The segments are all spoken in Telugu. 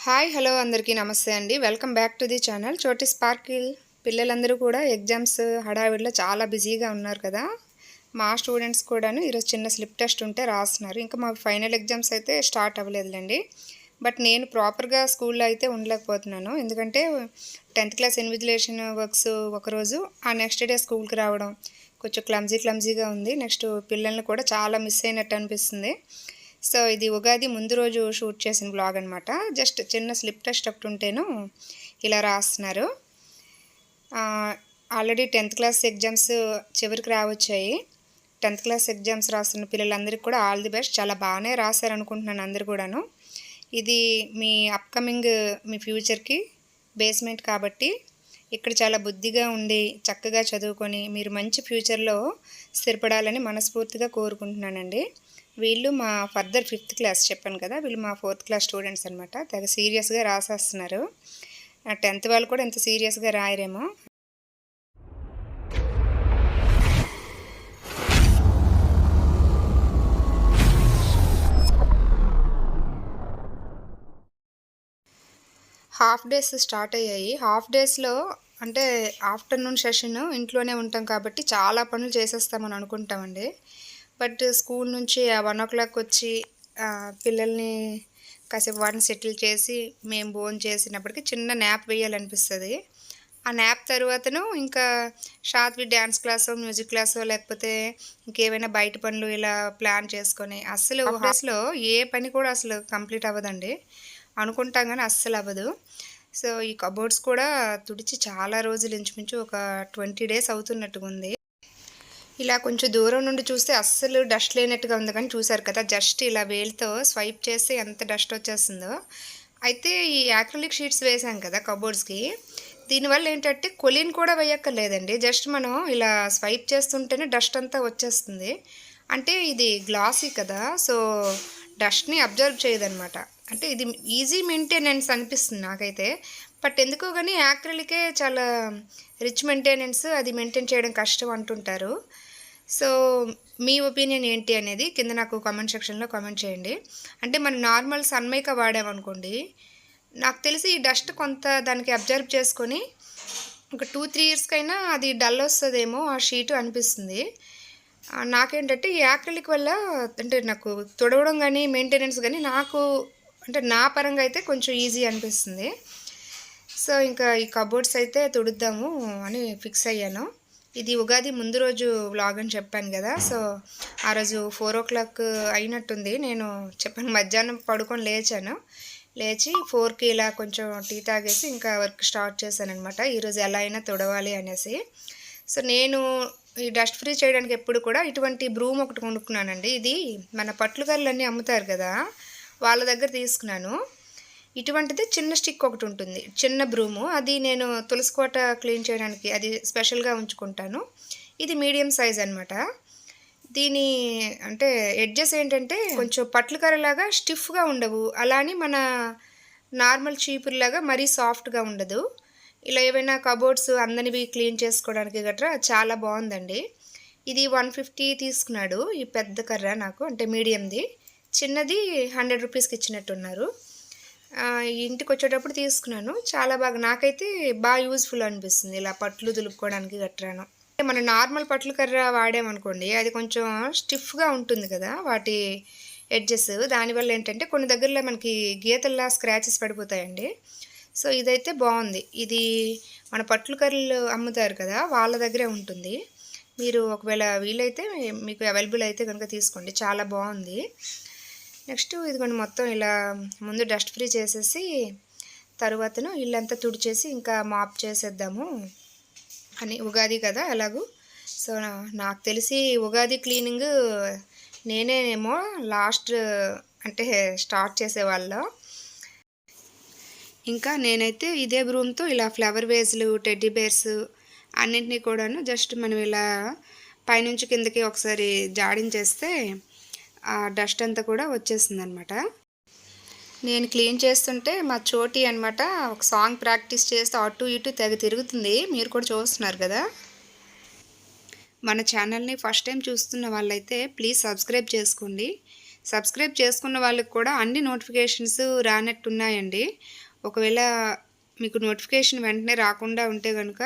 హాయ్ హలో అందరికీ నమస్తే అండి. Welcome back to the channel Choti sparkle. పిల్లలందరూ కూడా ఎగ్జామ్స్ హడావిడిలో చాలా బిజీగా ఉన్నారు కదా. మా స్టూడెంట్స్ కూడాను ఈరోజు చిన్న స్లిప్ టెస్ట్ ఉంటే రాస్తున్నారు. ఇంకా మా ఫైనల్ ఎగ్జామ్స్ అయితే స్టార్ట్ అవ్వలేదులేండి. బట్ నేను ప్రాపర్గా స్కూల్లో అయితే ఉండలేకపోతున్నాను. ఎందుకంటే 10th క్లాస్ ఇన్విజిలేషన్ వర్క్స్ ఒకరోజు, ఆ నెక్స్ట్ డే స్కూల్కి రావడం కొంచెం క్లమ్జీగా ఉంది. నెక్స్ట్ పిల్లల్ని కూడా చాలా మిస్ అయినట్టు అనిపిస్తుంది. సో ఇది ఉగాది ముందు రోజు షూట్ చేసిన బ్లాగ్ అనమాట. జస్ట్ చిన్న స్లిప్ టెస్ట్ ఒకటి ఉంటేను ఇలా రాస్తున్నారు. ఆల్రెడీ 10th క్లాస్ ఎగ్జామ్స్ చివరికి రావచ్చాయి. 10th క్లాస్ ఎగ్జామ్స్ రాస్తున్న పిల్లలందరికీ కూడా ఆల్ ది బెస్ట్. చాలా బాగానే రాశారనుకుంటున్నాను అందరు కూడాను. ఇది మీ అప్కమింగ్ మీ ఫ్యూచర్కి బేస్మెంట్ కాబట్టి ఇక్కడ చాలా బుద్ధిగా ఉండి చక్కగా చదువుకొని మీరు మంచి ఫ్యూచర్లో స్థిరపడాలని మనస్ఫూర్తిగా కోరుకుంటున్నానండి. వీళ్ళు మా ఫర్దర్ 5th క్లాస్ చెప్పాను కదా, వీళ్ళు మా 4th క్లాస్ స్టూడెంట్స్ అనమాట. తెగ సీరియస్గా రాసేస్తున్నారు. 10th వాళ్ళు కూడా ఎంత సీరియస్గా రాయరేమో. హాఫ్ డేస్ స్టార్ట్ అయ్యాయి. హాఫ్ డేస్లో అంటే ఆఫ్టర్నూన్ సెషన్ ఇంట్లోనే ఉంటాం కాబట్టి చాలా పనులు చేసేస్తామని అనుకుంటామండి. బట్ స్కూల్ నుంచి 1 o'clock వచ్చి పిల్లల్ని కాసేపు వాటిని సెటిల్ చేసి మేము భోజనం చేసినప్పటికీ చిన్న న్యాప్ వేయాలనిపిస్తుంది. ఆ న్యాప్ తర్వాతను ఇంకా షాత్వి డ్యాన్స్ క్లాసో మ్యూజిక్ క్లాసో లేకపోతే ఇంకేమైనా బయట పనులు ఇలా ప్లాన్ చేసుకొని అస్సలు హాస్లో ఏ పని కూడా అసలు కంప్లీట్ అవ్వదండి. అనుకుంటాం కానీ అస్సలు అవ్వదు. సో ఈ కబోర్డ్స్ కూడా తుడిచి చాలా రోజులు ఇంచుమించు ఒక 20 days అవుతున్నట్టుగా ఉంది. ఇలా కొంచెం దూరం నుండి చూస్తే అస్సలు డస్ట్ లేనట్టుగా ఉంది, కానీ చూసారు కదా జస్ట్ ఇలా వేలుతో స్వైప్ చేస్తే ఎంత డస్ట్ వచ్చేస్తుందో. అయితే ఈ యాక్రిలిక్ షీట్స్ వేసాం కదా కబోర్డ్స్కి, దీనివల్ల ఏంటంటే కొలిన్ కూడా వేయక్కర్లేదండి. జస్ట్ మనం ఇలా స్వైప్ చేస్తుంటేనే డస్ట్ అంతా వచ్చేస్తుంది. అంటే ఇది గ్లాసీ కదా, సో డస్ట్ని అబ్జర్వ్ చేయదనమాట. అంటే ఇది ఈజీ మెయింటెనెన్స్ అనిపిస్తుంది నాకైతే. బట్ ఎందుకో కానీ యాక్రిలికే చాలా రిచ్ మెయింటెనెన్స్, అది మెయింటైన్ చేయడం కష్టం అంటుంటారు. సో మీ ఒపీనియన్ ఏంటి అనేది కింద నాకు కామెంట్ సెక్షన్లో కామెంట్ చేయండి. అంటే మనం నార్మల్ సన్మైకా వాడామనుకోండి, నాకు తెలిసి ఈ డస్ట్ కొంత దానికి అబ్జర్వ్ చేసుకొని ఒక 2-3 yearsకైనా అది డల్ వస్తుందేమో ఆ షీటు అనిపిస్తుంది. నాకేంటంటే ఈ యాక్రిలిక్ వల్ల అంటే నాకు తుడవడం కానీ మెయింటెనెన్స్ కానీ నాకు అంటే నా పరంగా అయితే కొంచెం ఈజీ అనిపిస్తుంది. సో ఇంకా ఈ కబోర్డ్స్ అయితే తుడుద్దాము అని ఫిక్స్ అయ్యాను. ఇది ఉగాది ముందు రోజు వ్లాగ్ అని చెప్పాను కదా. సో ఆ రోజు 4 o'clock అయినట్టుంది. నేను చెప్పాను మధ్యాహ్నం పడుకొని లేచి 4కి ఇలా కొంచెం టీ తాగేసి ఇంకా వర్క్ స్టార్ట్ చేశాను అనమాట. ఈరోజు ఎలా అయినా తుడవాలి అనేసి. సో నేను ఈ డస్ట్ ఫ్రీ చేయడానికి ఎప్పుడు కూడా ఇటువంటి బ్రూమ్ ఒకటి కొనుక్కున్నానండి. ఇది మన పట్లుకర్రలన్నీ అమ్ముతారు కదా, వాళ్ళ దగ్గర తీసుకున్నాను. ఇటువంటిది చిన్న స్టిక్ ఒకటి ఉంటుంది, చిన్న బ్రూము. అది నేను తులసికోట క్లీన్ చేయడానికి అది స్పెషల్గా ఉంచుకుంటాను. ఇది మీడియం సైజ్ అనమాట. దీని అంటే ఎడ్జెస్ ఏంటంటే కొంచెం పట్లకర్రలాగా స్టిఫ్గా ఉండవు, అలానే మన నార్మల్ చీపురులాగా మరీ సాఫ్ట్గా ఉండదు. ఇలా ఏవైనా కబోర్డ్స్ అందనివి క్లీన్ చేసుకోవడానికి గట్రా చాలా బాగుందండి. ఇది 150 తీసుకున్నాడు ఈ పెద్ద కర్ర నాకు, అంటే మీడియంది. చిన్నది 100 రూపీస్కి ఇచ్చినట్టున్నారు. ఇంటికి వచ్చేటప్పుడు తీసుకున్నాను. చాలా బాగా నాకైతే బాగా యూజ్ఫుల్ అనిపిస్తుంది ఇలా పట్లు దులుపుకోవడానికి గట్రాను. మనం నార్మల్ పట్లు కర్ర వాడామనుకోండి, అది కొంచెం స్టిఫ్గా ఉంటుంది కదా వాటి ఎడ్జెస్. దానివల్ల ఏంటంటే కొన్ని దగ్గరలో మనకి గీతల్లా స్క్రాచెస్ పడిపోతాయండి. సో ఇదైతే బాగుంది. ఇది మన పట్లు కర్రలు అమ్ముతారు కదా, వాళ్ళ దగ్గరే ఉంటుంది. మీరు ఒకవేళ వీలైతే మీకు అవైలబుల్ అయితే కనుక తీసుకోండి, చాలా బాగుంది. నెక్స్ట్ ఇదిగోండి మొత్తం ఇలా ముందు డస్ట్ ఫ్రీ చేసేసి తర్వాతను ఇల్లంతా తుడిచేసి ఇంకా మాప్ చేసేద్దాము అని. ఉగాది కదా ఎలాగూ. సో నాకు తెలిసి ఉగాది క్లీనింగ్ నేనేమో లాస్ట్ అంటే స్టార్ట్ చేసేవాళ్ళం. ఇంకా నేనైతే ఇదే బ్రూమ్తో ఇలా ఫ్లవర్ వేజ్లు, టెడ్డీ బేర్స్ అన్నింటినీ కూడాను జస్ట్ మనం ఇలా పైనుంచి కిందకి ఒకసారి జాడించేస్తే ఆ డస్ట్ అంతా కూడా వచ్చేసింది అనమాట. నేను క్లీన్ చేస్తుంటే మా చోటి అనమాట ఒక సాంగ్ ప్రాక్టీస్ చేస్తూ అటు ఇటు తెగ తిరుగుతుంది. మీరు కూడా చూస్తున్నారు కదా. మన ఛానల్ని ఫస్ట్ టైం చూస్తున్న వాళ్ళైతే ప్లీజ్ సబ్స్క్రైబ్ చేసుకోండి. సబ్స్క్రైబ్ చేసుకున్న వాళ్ళకి కూడా అన్ని నోటిఫికేషన్స్ రానట్టున్నాయండి. ఒకవేళ మీకు నోటిఫికేషన్ వెంటనే రాకుండా ఉంటే కనుక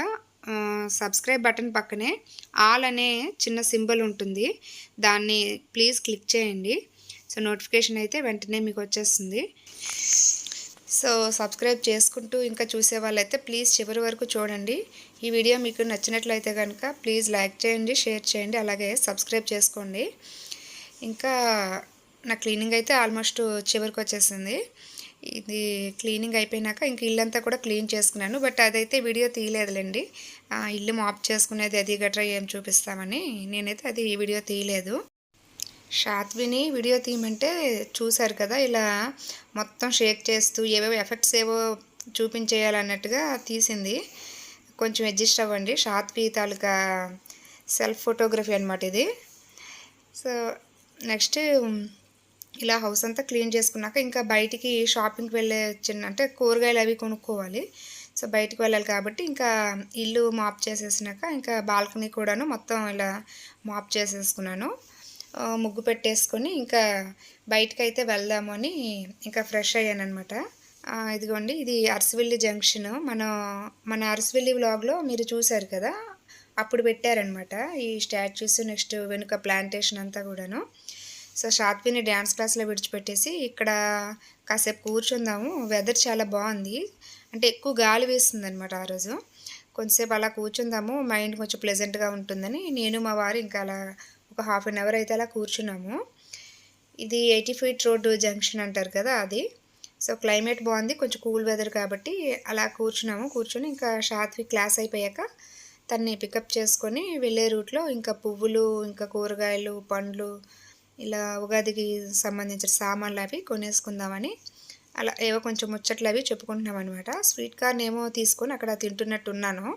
సబ్స్క్రైబ్ బటన్ పక్కనే ఆల్ అనే చిన్న సింబల్ ఉంటుంది. దాన్ని ప్లీజ్ క్లిక్ చేయండి. సో నోటిఫికేషన్ అయితే వెంటనే మీకు వచ్చేస్తుంది. సో సబ్స్క్రైబ్ చేసుకుంటూ ఇంకా చూసే వాళ్ళైతే ప్లీజ్ చివరి వరకు చూడండి. ఈ వీడియో మీకు నచ్చినట్లయితే కనుక ప్లీజ్ లైక్ చేయండి, షేర్ చేయండి, అలాగే సబ్స్క్రైబ్ చేసుకోండి. ఇంకా నా క్లీనింగ్ అయితే ఆల్మోస్ట్ చివరికి వచ్చేసింది. ఇది క్లీనింగ్ అయిపోయినాక ఇంక ఇల్లంతా కూడా క్లీన్ చేసుకున్నాను. బట్ అదైతే వీడియో తీయలేదులేండి. ఇల్లు మాప్ చేసుకునేది అది గట్రా ఏం చూపిస్తామని నేనైతే అది వీడియో తీయలేదు. షాత్విని వీడియో తీయమంటే చూశారు కదా, ఇలా మొత్తం షేక్ చేస్తూ ఏవేవో ఎఫెక్ట్స్ ఏవో చూపించేయాలన్నట్టుగా తీసింది. కొంచెం అడ్జస్ట్ అవ్వండి. షాత్వి తాలూకా సెల్ఫ్ ఫోటోగ్రఫీ అనమాట ఇది. సో నెక్స్ట్ ఇలా హౌస్ అంతా క్లీన్ చేసుకున్నాక ఇంకా బయటికి షాపింగ్కి వెళ్ళే అంటే కూరగాయలు అవి కొనుక్కోవాలి. సో బయటికి వెళ్ళాలి కాబట్టి ఇంకా ఇల్లు మాప్ చేసేసినాక ఇంకా బాల్కనీ కూడాను మొత్తం ఇలా మాప్ చేసేసుకున్నాను. ముగ్గు పెట్టేసుకొని ఇంకా బయటకైతే వెళ్దాము అని ఇంకా ఫ్రెష్ అయ్యాను అనమాట. ఇదిగోండి, ఇది అరసవెల్లి జంక్షన్. మన అరసవెల్లి వ్లాగ్లో మీరు చూశారు కదా, అప్పుడు పెట్టారనమాట ఈ స్టాచ్యూస్. నెక్స్ట్ వెనుక ప్లాంటేషన్ అంతా కూడాను. సో షాత్విని డ్యాన్స్ క్లాస్లో విడిచిపెట్టేసి ఇక్కడ కాసేపు కూర్చుందాము. వెదర్ చాలా బాగుంది, అంటే ఎక్కువ గాలి వేస్తుంది అనమాట ఆ రోజు. కొంచెంసేపు అలా కూర్చుందాము, మైండ్ కొంచెం ప్లెజెంట్గా ఉంటుందని నేను మా వారు ఇంకా అలా ఒక హాఫ్ అన్ అవర్ అయితే అలా కూర్చున్నాము. ఇది 80 ఫీట్ రోడ్డు జంక్షన్ అంటారు కదా అది. సో క్లైమేట్ బాగుంది, కొంచెం కూల్ వెదర్ కాబట్టి అలా కూర్చున్నాము. కూర్చొని ఇంకా షాత్వి క్లాస్ అయిపోయాక తన్ని పికప్ చేసుకొని వెళ్ళే రూట్లో ఇంకా పువ్వులు, ఇంకా కూరగాయలు, పండ్లు, ఇలా ఉగాదికి సంబంధించిన సామాన్లు అవి కొనేసుకుందామని అలా ఏవో కొంచెం ముచ్చట్లు అవి చెప్పుకుంటున్నాం అనమాట. స్వీట్ కార్న్ ఏమో తీసుకొని అక్కడ తింటున్నట్టు ఉన్నాను.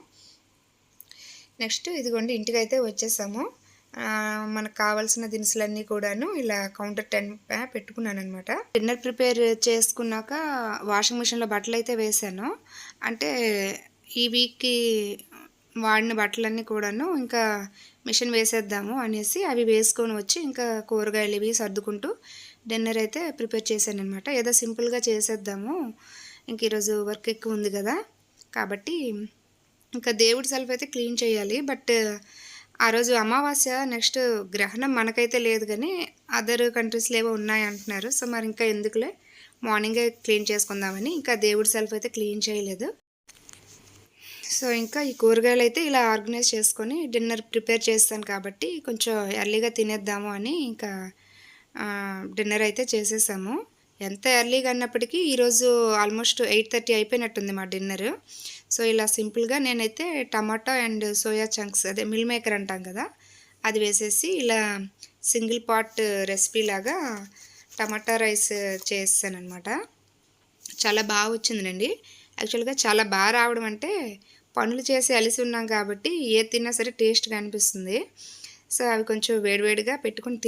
నెక్స్ట్ ఇదిగోండి, ఇంటికైతే వచ్చేసాము. మనకు కావాల్సిన దినుసులన్నీ కూడాను ఇలా కౌంటర్ 10 పెట్టుకున్నాను అనమాట. డిన్నర్ ప్రిపేర్ చేసుకున్నాక వాషింగ్ మిషన్లో బట్టలు అయితే వేసాను. అంటే ఈ వీక్కి వాడిన బట్టలన్నీ కూడాను ఇంకా మిషన్ వేసేద్దాము అనేసి అవి వేసుకొని వచ్చి ఇంకా కూరగాయలు ఇవి సర్దుకుంటూ డిన్నర్ అయితే ప్రిపేర్ చేశాను అనమాట. ఏదో సింపుల్గా చేసేద్దాము, ఇంక ఈరోజు వర్క్ ఎక్కువ ఉంది కదా కాబట్టి. ఇంకా దేవుడి సెల్ఫ్ అయితే క్లీన్ చేయాలి. బట్ ఆ రోజు అమావాస్య, నెక్స్ట్ గ్రహణం మనకైతే లేదు కానీ అదర్ కంట్రీస్లో ఏవో ఉన్నాయి అంటున్నారు. సో మరి ఇంకా ఎందుకులే, మార్నింగే క్లీన్ చేసుకుందామని ఇంకా దేవుడి సెల్ఫ్ అయితే క్లీన్ చేయలేదు. సో ఇంకా ఈ కూరగాయలు అయితే ఇలా ఆర్గనైజ్ చేసుకొని డిన్నర్ ప్రిపేర్ చేస్తాను కాబట్టి కొంచెం ఎర్లీగా తినేద్దాము అని ఇంకా డిన్నర్ అయితే చేసేసాము. ఎంత ఎర్లీగా అన్నప్పటికీ ఈరోజు ఆల్మోస్ట్ 8:30 అయిపోయినట్టుంది మా డిన్నర్. సో ఇలా సింపుల్గా నేనైతే టమాటో అండ్ సోయా చంక్స్, అదే మిల్ మేకర్ అంటాం కదా, అది వేసేసి ఇలా సింగిల్ పాట్ రెసిపీ లాగా టమాటా రైస్ చేస్తాను అనమాట. చాలా బాగా వచ్చిందండి. యాక్చువల్గా చాలా బాగా రావడం అంటే పనులు చేసి అలిసి ఉన్నాం కాబట్టి ఏది తిన్నా సరే టేస్ట్గా అనిపిస్తుంది. సో అవి కొంచెం వేడివేడిగా పెట్టుకొని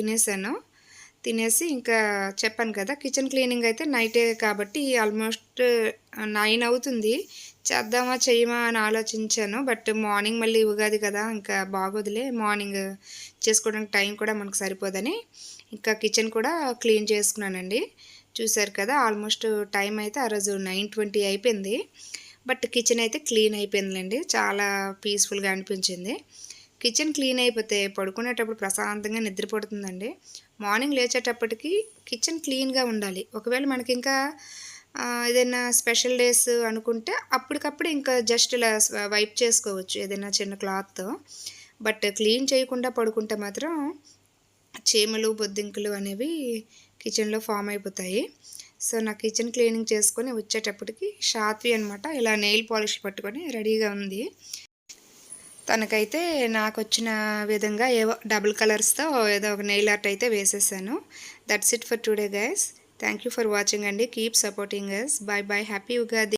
తినేసి ఇంకా చెప్పాను కదా, కిచెన్ క్లీనింగ్ అయితే నైటే కాబట్టి ఆల్మోస్ట్ 9 అవుతుంది. చేద్దామా చేయమా అని ఆలోచించాను. బట్ మార్నింగ్ మళ్ళీ ఉగాది కదా, ఇంకా బాగోదులే, మార్నింగ్ చేసుకోవడానికి టైం కూడా మనకు సరిపోదని ఇంకా కిచెన్ కూడా క్లీన్ చేసుకున్నానండి. చూసారు కదా, ఆల్మోస్ట్ టైం అయితే ఆ రోజు 9:20 అయిపోయింది. బట్ కిచెన్ అయితే క్లీన్ అయిపోయిందిలేండి. చాలా పీస్ఫుల్గా అనిపించింది. కిచెన్ క్లీన్ అయిపోతే పడుకునేటప్పుడు ప్రశాంతంగా నిద్రపడుతుందండి. మార్నింగ్ లేచేటప్పటికి కిచెన్ క్లీన్గా ఉండాలి. ఒకవేళ మనకి ఇంకా ఏదైనా స్పెషల్ డేస్ అనుకుంటే అప్పటికప్పుడు ఇంకా జస్ట్ ఇలా వైప్ చేసుకోవచ్చు ఏదైనా చిన్న క్లాత్తో. బట్ క్లీన్ చేయకుండా పడుకుంటే మాత్రం చీమలు, బొద్దింకలు అనేవి కిచెన్లో ఫామ్ అయిపోతాయి. సో నా కిచెన్ క్లీనింగ్ చేసుకొని వచ్చేటప్పటికి షాత్వి అనమాట ఇలా నెయిల్ పాలిష్ పట్టుకొని రెడీగా ఉంది. తనకైతే నాకు వచ్చిన విధంగా ఏవో డబుల్ కలర్స్తో ఏదో ఒక నెయిల్ ఆర్ట్ అయితే వేసేసాను. That's it for today guys. Thank you for watching అండి. Keep supporting us. Bye bye. Happy Ugadi.